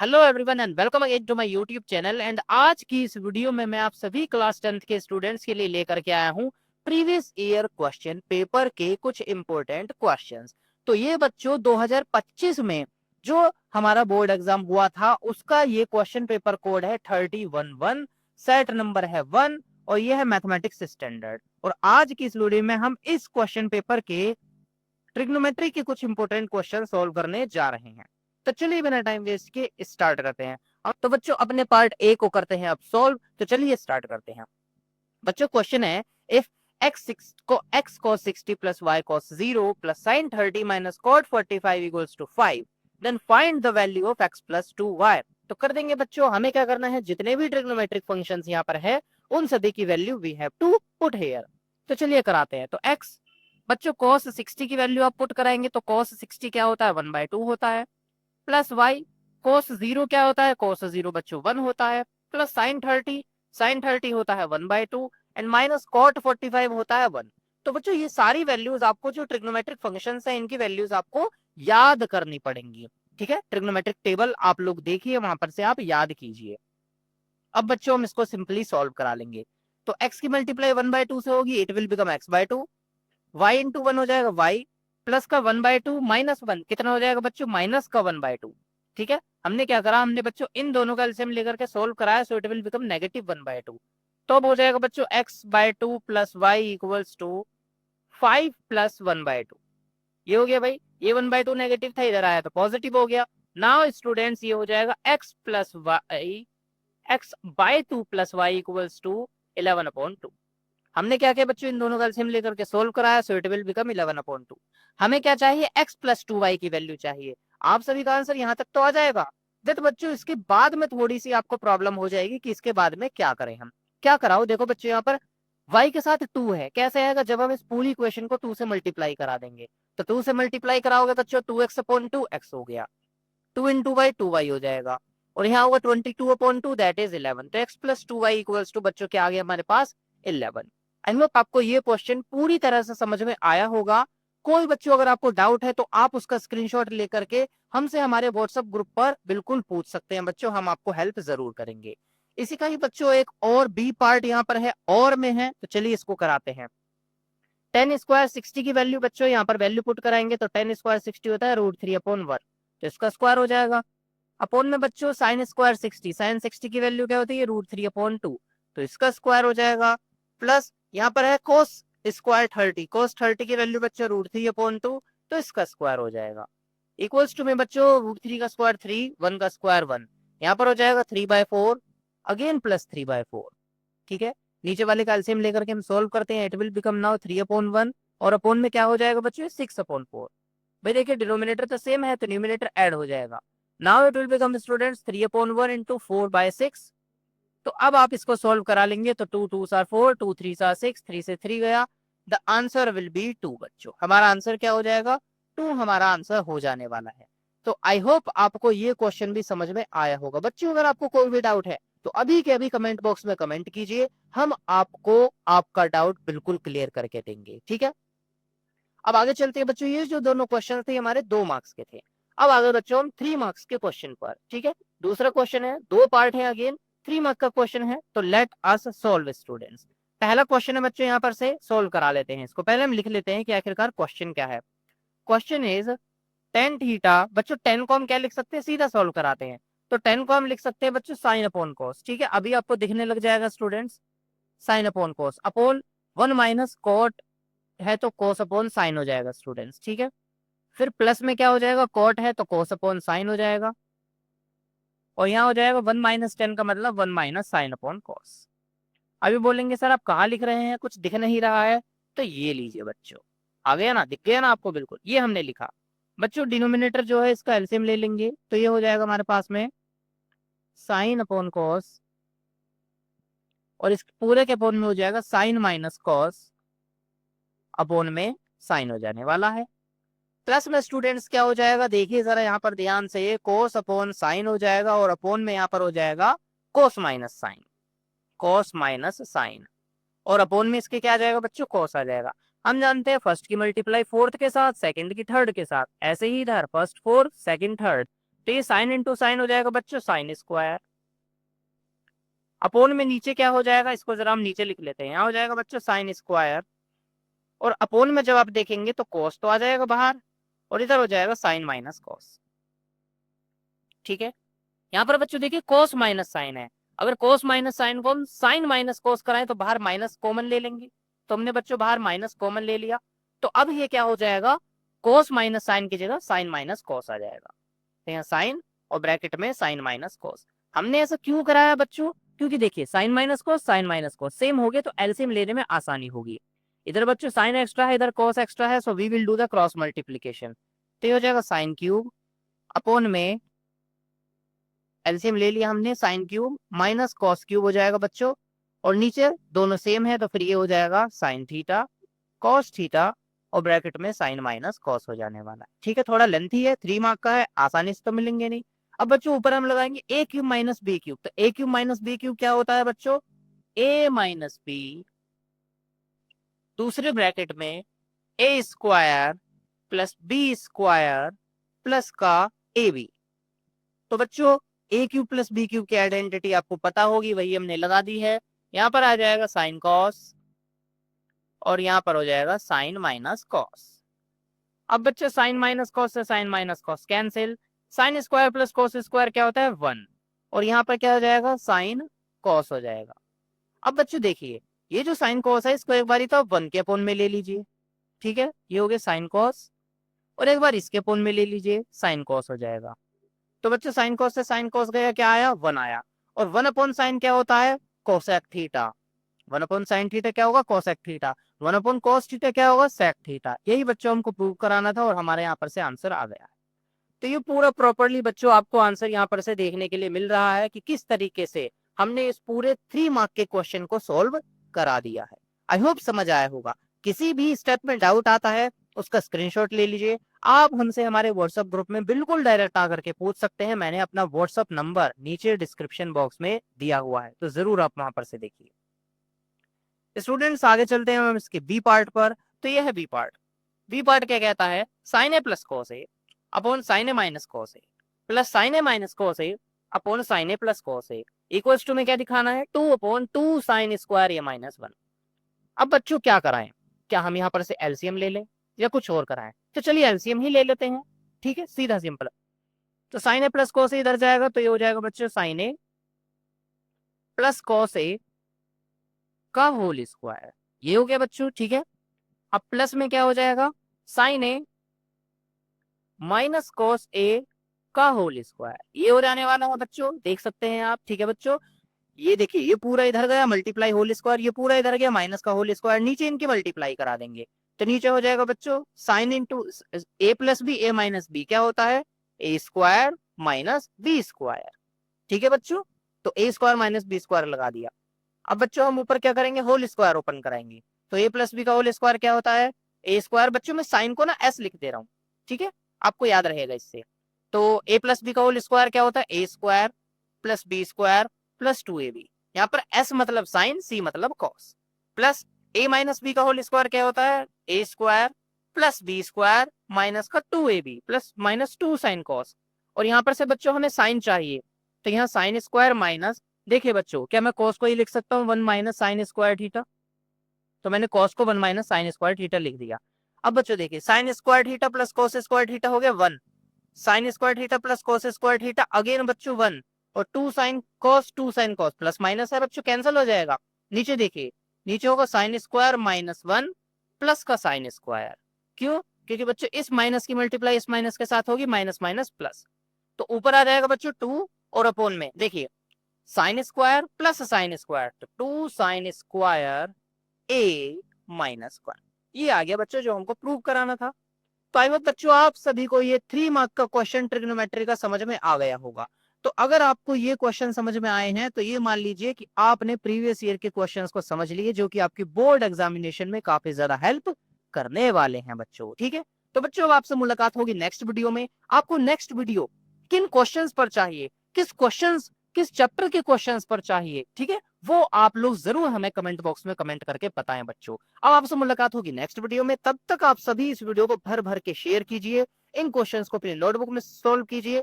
Hello everyone and welcome again to my YouTube channel. And आज की इस video में मैं आप सभी क्लास 10th के स्टूडेंट्स के लिए लेकर के आया हूं प्रीवियस ईयर क्वेश्चन पेपर के कुछ इंपॉर्टेंट क्वेश्चंस। तो ये बच्चों 2025 में जो हमारा बोर्ड एग्जाम हुआ था उसका ये क्वेश्चन पेपर कोड है 311, सेट नंबर है 1 और ये है मैथमेटिक्स स्टैंडर्ड। और आज की इस वीडियो में हम इस क्वेश्चन पेपर के ट्रिग्नोमेट्री के कुछ इंपॉर्टेंट क्वेश्चन सॉल्व करने जा रहे हैं। तो चलिए बिना टाइम वेस्ट के स्टार्ट करते हैं। अब तो बच्चों अपने पार्ट ए को करते हैं अब सॉल्व। तो चलिए स्टार्ट करते हैं। बच्चों क्वेश्चन है, if x cos 60 plus y cos 0 plus sin 30 minus cot 45 equals to 5, then find the value of x plus 2y। तो कर देंगे बच्चों, हमें क्या करना है, जितने भी ट्रिग्नोमेट्रिक फंक्शंस यहाँ पर है उन सभी की value we have to put here. तो चलिए कराते हैं। तो x बच्चों cos 60 की वैल्यू आप पुट कराएंगे तो cos 60 क्या होता है, 1/2 होता है, प्लस y cos 0 क्या होता है, cos 0 बच्चों 1 होता है, प्लस sin 30 होता है 1/2 एंड माइनस cot 45 होता है 1। तो बच्चों ये सारी वैल्यूज आपको जो ट्रिग्नोमेट्रिक फंक्शंस हैं इनकी वैल्यूज आपको याद करनी पड़ेंगी। ठीक है, ट्रिग्नोमेट्रिक टेबल आप लोग देखिए, वहां पर से आप याद कीजिए। अब बच्चों हम इसको सिंपली सॉल्व करा लेंगे। तो x की मल्टीप्लाई 1/2 से होगी, it will become x/2, y into 1 हो जाएगा y, प्लस का 1/2 माइनस 1 कितना हो जाएगा बच्चों, माइनस का 1/2। ठीक है, हमने क्या करा, हमने बच्चों इन दोनों का एलसीएम लेकर के सोल्व कराया, so it will become negative 1/2। तो अब हो जाएगा बच्चों x/2 plus y equals to 5 plus 1/2। ये हो गया भाई, ये 1/2 नेगेटिव था, इधर आया तो पॉजिटिव हो गया। नाउ स्टूडेंट्स ये हो जाएगा x/2 plus y equals to 11/2। हमने क्या किया बच्चों, इन दोनों का एलसीएम लेकर के सोल्व कराया, सो इट विल बिकम 11/2। हमें क्या चाहिए, x प्लस 2y की वैल्यू चाहिए। आप सभी का आंसर यहाँ तक तो आ जाएगा। देखो बच्चों इसके बाद में थोड़ी सी आपको प्रॉब्लम हो जाएगी कि इसके बाद में क्या करें। हम क्या कराओ, देखो बच्चों यहाँ पर y के साथ 2 है, कैसे आएगा, जब हम इस पूरी इक्वेशन को 2 से मल्टीप्लाई करा देंगे। तो 2 से मल्टीप्लाई कराओगे बच्चों 2x/2 x हो गया, 2 इंटू वाई 2y हो जाएगा, और यहाँ होगा 22/2 दैट इज 11। तो x plus 2y equals to बच्चों क्या आ गया हमारे पास, 11। आई होप आपको ये क्वेश्चन पूरी तरह से समझ में आया होगा। कोई बच्चों अगर आपको डाउट है तो आप उसका स्क्रीनशॉट लेकर के हमसे हमारे व्हाट्सएप ग्रुप पर बिल्कुल पूछ सकते हैं बच्चों, हम आपको हेल्प जरूर करेंगे। इसी का ही बच्चों एक और बी पार्ट यहाँ पर है, और में है, तो चलिए इसको कराते हैं। 10² 60 की वैल्यू बच्चों यहाँ पर वैल्यू पुट कराएंगे तो 10² 60 होता है √3/1, तो इसका स्क्वायर हो जाएगा। अपोन में बच्चों sin² 60, sin 60 की वैल्यू क्या होती है, √3/2, तो इसका स्क्वायर हो जाएगा। प्लस यहाँ पर है cos² 30, cos 30 की वैल्यू बच्चों √3/2, तो इसका स्क्वायर हो जाएगा। इक्वल्स टू में बच्चों √3 का स्क्वायर 3, 1 का स्क्वायर 1, यहाँ पर हो जाएगा 3/4 अगेन प्लस 3/4। ठीक है, नीचे वाले का एलसीएम लेकर के हम सोल्व करते हैं, इट विल बिकम नाउ 3/1 और अपोन में क्या हो जाएगा बच्चों 6/4। भाई देखिए डिनोमिनेटर तो सेम है तो न्यूमिनेटर ऐड हो जाएगा। Now it will become students 3/1 into 4/6। तो अब आप इसको सोल्व करा लेंगे तो 2 2 आर 4, 2 3 आर 6, 3 से 3 गया, द आंसर विल बी 2। बच्चों हमारा आंसर क्या हो जाएगा, 2 हमारा आंसर हो जाने वाला है। तो आई होप आपको ये क्वेश्चन भी समझ में आया होगा। बच्चों अगर आपको कोई भी डाउट है तो अभी के अभी कमेंट बॉक्स में कमेंट कीजिए, हम आपको आपका डाउट बिल्कुल क्लियर करके देंगे। ठीक है, अब आगे चलते हैं बच्चों, ये जो दोनों क्वेश्चन थे हमारे 2 मार्क्स के थे। अब आगे बच्चों हम 3 मार्क्स के क्वेश्चन पर। ठीक है, दूसरा क्वेश्चन है, 2 पार्ट है, अगेन 3 मार्क्स का क्वेश्चन है, तो लेट अस सॉल्व स्टूडेंट्स। पहला क्वेश्चन है बच्चों, यहाँ पर से सॉल्व करा लेते हैं इसको। पहले हम लिख लेते हैं कि आखिरकार क्वेश्चन क्या है। क्वेश्चन इज टेन थीटा, बच्चों 10 को हम क्या लिख सकते हैं, सीधा सॉल्व कराते हैं। तो 10 को हम लिख सकते हैं बच्चों साइन अपॉन कॉस। ठीक है, अभी आपको दिखने लग जाएगा students, sine upon cos upon 1 minus cot है तो कोस अपॉन साइन हो जाएगा स्टूडेंट्स। ठीक है, फिर प्लस में क्या हो जाएगा, कॉट है तो कोस अपॉन साइन हो जाएगा, और यहाँ हो जाएगा 1 माइनस 10 का मतलब 1 माइनस साइन अपॉन कॉस। अभी बोलेंगे सर आप कहाँ लिख रहे हैं, कुछ दिख नहीं रहा है, तो ये लीजिए बच्चों, आ गया ना, दिख गया ना आपको, बिल्कुल ये हमने लिखा। बच्चों डिनोमिनेटर जो है इसका एलसीएम ले लेंगे तो ये हो जाएगा हमारे पास में साइन अपॉन कॉस, और इस पूरे के अपॉन में हो जाएगा साइन माइनस कॉस, अपॉन में साइन हो जाने वाला है। प्लस में स्टूडेंट्स क्या हो जाएगा, देखिए जरा यहाँ पर ध्यान से, कोस अपॉन साइन हो जाएगा, और अपॉन में यहाँ पर हो जाएगा cos minus sine, cos minus sine, और अपॉन में इसके क्या आ जाएगा बच्चों, कोस आ जाएगा। हम जानते हैं फर्स्ट की मल्टीप्लाई फोर्थ के साथ, सेकंड की थर्ड के साथ, ऐसे ही इधर फर्स्ट फोर्थ सेकंड थर्ड, तो ये साइन इंटू साइन हो जाएगा बच्चों साइन स्क्वायर, अपोन में नीचे क्या हो जाएगा, इसको जरा हम नीचे लिख लेते हैं, यहाँ हो जाएगा बच्चों साइन स्क्वायर, और अपोन में जब आप देखेंगे तो कॉस तो आ जाएगा बाहर, और इधर हो जाएगा साइन माइनस कॉस। ठीक है, यहाँ पर बच्चों देखिए कॉस माइनस साइन है, अगर कॉस माइनस साइन को हम साइन माइनस कॉस कराएं तो बाहर माइनस कॉमन ले लेंगे, तो हमने बच्चों बाहर माइनस कॉमन ले लिया, तो अब ये क्या हो जाएगा, कॉस माइनस साइन की जगह साइन माइनस कॉस आ जाएगा, तो यहाँ साइन और ब्रैकेट में साइन माइनस कॉस। हमने ऐसा क्यों कराया बच्चों, क्योंकि देखिए साइन माइनस कॉस सेम हो गए तो एलसीएम लेने में आसानी होगी। इधर बच्चों साइन एक्स्ट्रा है, इधर कॉस एक्स्ट्रा है, so we will do the cross multiplication, तो ये हो जाएगा साइन क्यूब अपोन में एलसीएम ले लिया हमने sine cube minus cos cube हो जाएगा बच्चों, और नीचे दोनों सेम है तो फिर ये हो जाएगा साइन थीटा कॉस थीटा, और ब्रैकेट में साइन माइनस कॉस हो जाने वाला है। ठीक है, थोड़ा लेंथी है, 3 मार्क का है, आसानी से तो मिलेंगे नहीं। अब बच्चों ऊपर हम लगाएंगे A cube minus B cube, तो A cube minus B cube क्या होता है बच्चों, ए माइनस बी, दूसरे ब्रैकेट में A square plus B square plus का ए बी। तो बच्चों A cube plus B cube की आइडेंटिटी आपको पता होगी, वही हमने लगा दी है, यहाँ पर आ जाएगा साइन कॉस और यहाँ पर हो जाएगा साइन माइनस कॉस। अब बच्चे साइन माइनस कॉस से sine minus cos cancel, sine square plus cos square क्या होता है 1, और यहाँ पर क्या हो जाएगा साइन कॉस हो जाएगा। अब बच्चों देखिए ये जो साइन कॉस है इसको एक बार तो 1 के अपोन में ले लीजिए, ठीक है, ये हो गया साइन कॉस, और एक बार इसके अपोन में ले लीजिए साइन कॉस हो जाएगा। तो बच्चों साइन कॉस से साइन कॉस गया, क्या आया 1 आया, और 1 अपॉन साइन क्या होता है cosec theta, 1 upon sine theta क्या होगा cosec theta, 1 upon cos theta क्या होगा सेक थीटा। यही बच्चों हमको प्रूव कराना था और हमारे यहाँ पर से आंसर आ गया है। तो ये पूरा प्रॉपर्ली बच्चों आपको आंसर यहाँ पर से देखने के लिए मिल रहा है कि किस तरीके से हमने इस पूरे 3 मार्क के क्वेश्चन को सॉल्व करा दिया है। आई होप समझ आया होगा। किसी भी स्टेप में डाउट आता है उसका स्क्रीनशॉट ले लीजिए, आप हमसे हमारे व्हाट्सएप ग्रुप में बिल्कुल डायरेक्ट आकर के पूछ सकते हैं। मैंने अपना व्हाट्सएप नंबर नीचे डिस्क्रिप्शन बॉक्स में दिया हुआ है, तो जरूर आप वहां पर से देखिए। स्टूडेंट्स आगे चलते हैं हम इसके बी पार्ट पर। तो ये है बी पार्ट। बी पार्ट क्या कहता है, sine A plus cos A upon sine A minus cos A plus sine A minus cos A upon sine A plus cos A equals to में क्या दिखाना है 2 upon 2 sine square A minus 1। अब बच्चों क्या कराएं, क्या हम यहाँ पर से एलसीएम ले लें या कुछ और कराएं, तो चलिए एलसीएम ही ले लेते हैं। ठीक है, सीधा सिंपल। तो साइन ए प्लस कॉस ए इधर जाएगा तो ये हो जाएगा बच्चों साइन ए प्लस कॉस ए का होल स्क्वायर, ये हो गया बच्चों। ठीक है, अब प्लस में क्या हो जाएगा साइन ए माइनस कॉस ए का होल स्क्वायर, ये हो जाने वाला है बच्चों, देख सकते हैं आप। ठीक है बच्चों, ये देखिए ये पूरा इधर गया मल्टीप्लाई होल स्क्वायर, ये पूरा इधर गया माइनस का होल स्क्वायर, नीचे इनके मल्टीप्लाई करा देंगे तो नीचे हो जाएगा बच्चों साइन इंटू ए प्लस बी ए माइनस बी क्या होता है A square minus B square. ठीक है बच्चों, तो ए स्क्वायर माइनस बी स्क्वायर लगा दिया। अब बच्चों हम ऊपर क्या करेंगे होल स्क्वायर ओपन कराएंगे, तो ए प्लस बी का होल स्क्वायर क्या होता है ए स्क्वायर। बच्चों मैं साइन को ना एस लिख दे रहा हूँ, ठीक है, आपको याद रहेगा इससे। तो ए प्लस बी का होल स्क्वायर क्या होता है A square plus B square plus 2ab, यहाँ पर एस मतलब साइन सी मतलब cos, plus A minus B का होल स्क्वायर क्या होता है A square plus B square minus का 2ab plus minus 2 sine cos. और यहाँ पर से बच्चों हमें साइन चाहिए, तो यहाँ साइन स्क्वायर माइनस, देखिए बच्चों क्या मैं कॉस को ही लिख सकता हूँ 1 माइनस साइन स्क्वायर थीटा, तो मैंने कॉस को 1 माइनस साइन स्क्वायर थीटा लिख दिया। अब बच्चों देखिए sine square theta plus cos square theta हो गया 1, sine square theta plus cos square theta again बच्चों 1, और 2 साइन कॉस प्लस माइनस है बच्चों कैंसिल हो जाएगा। नीचे देखिए नीचे होगा साइन स्क्वायर माइनस 1 प्लस का साइन स्क्वायर, क्यों, क्योंकि बच्चों इस माइनस की मल्टीप्लाई इस माइनस के साथ होगी माइनस माइनस प्लस, तो ऊपर आ जाएगा बच्चों 2 और अपोन में देखिए sign square plus sine square, तो 2 साइन स्क्वायर ए माइनस 1, ये आ गया बच्चों जो हमको प्रूव कराना था। तो आई होप बच्चों आप सभी को ये 3 मार्क का क्वेश्चन ट्रिग्नोमेट्री का समझ में आ गया होगा। तो अगर आपको ये क्वेश्चन समझ में आए हैं तो ये मान लीजिए कि आपने प्रीवियस ईयर के क्वेश्चंस को समझ लिए जो कि आपकी बोर्ड एग्जामिनेशन में काफी ज्यादा हेल्प करने वाले हैं बच्चों। ठीक है, तो बच्चों अब आपसे मुलाकात होगी नेक्स्ट वीडियो में। आपको नेक्स्ट वीडियो किन क्वेश्चंस पर चाहिए, किस चैप्टर के क्वेश्चंस पर चाहिए, ठीक है, वो आप लोग जरूर हमें कमेंट बॉक्स में कमेंट करके बताएं बच्चों। अब आपसे मुलाकात होगी नेक्स्ट वीडियो में, तब तक आप सभी इस वीडियो को भर भर के शेयर कीजिए, इन क्वेश्चंस को अपनी नोटबुक में सॉल्व कीजिए